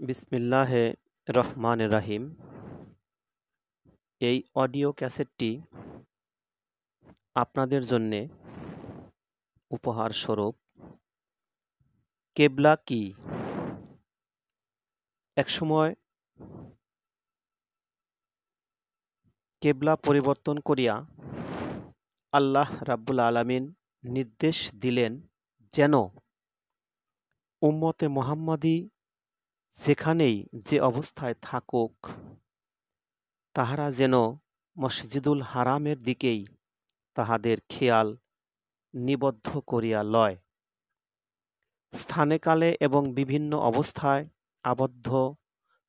বিসমিল্লাহে রহমান রাহিম। এই অডিও ক্যাসেটটি আপনাদের জন্যে উপহার স্বরূপ। কেবলা কি? একসময় কেবলা পরিবর্তন করিয়া আল্লাহ রাব্বুল আলামিন নির্দেশ দিলেন যেন উম্মতে মুহাম্মাদি যেখানেই যে অবস্থায় থাকুক তাহারা যেন মসজিদুল হারামের দিকেই তাহাদের খেয়াল নিবদ্ধ করিয়া লয়। স্থানে কালে এবং বিভিন্ন অবস্থায় আবদ্ধ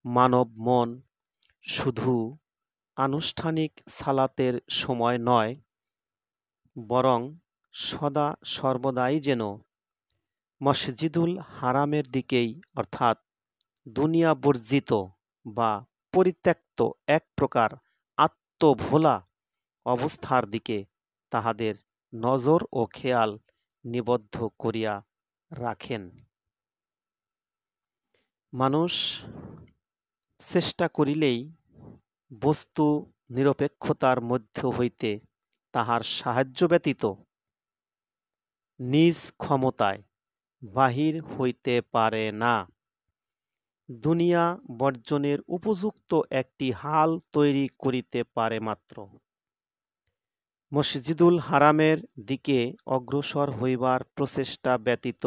মানব মন শুধু আনুষ্ঠানিক সালাতের সময় নয়, বরং সদা সর্বদাই যেন মসজিদুল হারামের দিকেই, অর্থাৎ দুনিয়া বর্জিত বা পরিত্যক্ত এক প্রকার আত্মভোলা অবস্থার দিকে তাহাদের নজর ও খেয়াল নিবদ্ধ করিয়া রাখেন। মানুষ চেষ্টা করিলেই বস্তু নিরপেক্ষতার মধ্য হইতে তাহার সাহায্য ব্যতীত নিজ ক্ষমতায় বাহির হইতে পারে না। দুনিয়া বর্জনের উপযুক্ত একটি হাল তৈরি করিতে পারে মাত্র। মসজিদুল হারামের দিকে অগ্রসর হইবার প্রচেষ্টা ব্যতীত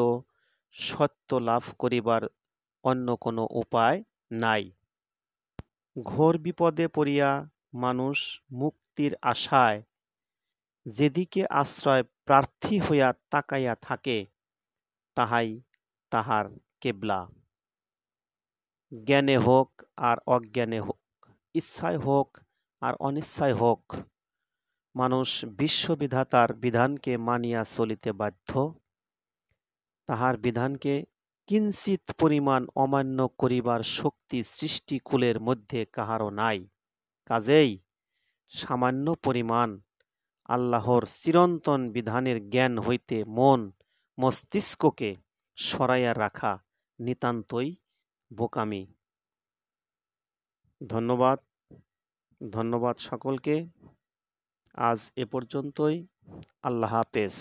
সত্য লাভ করিবার অন্য কোনো উপায় নাই। ঘোর বিপদে পড়িয়া মানুষ মুক্তির আশায় যেদিকে আশ্রয় প্রার্থী হইয়া তাকাইয়া থাকে তাহাই তাহার কেবলা। জ্ঞানে হোক আর অজ্ঞানে হোক, ইচ্ছায় হোক আর অনিচ্ছায় হোক, মানুষ বিশ্ববিধাতার বিধানকে মানিয়া চলিতে বাধ্য। তাহার বিধানকে কিঞ্চিৎ পরিমাণ অমান্য করিবার শক্তি সৃষ্টিকুলের মধ্যে কাহারও নাই। কাজেই সামান্য পরিমাণ আল্লাহর চিরন্তন বিধানের জ্ঞান হইতে মন মস্তিষ্ককে সরাইয়া রাখা নিতান্তই বোকামি। ধন্যবাদ সকলকে। আজ এ পর্যন্তই। আল্লাহ হাফেজ।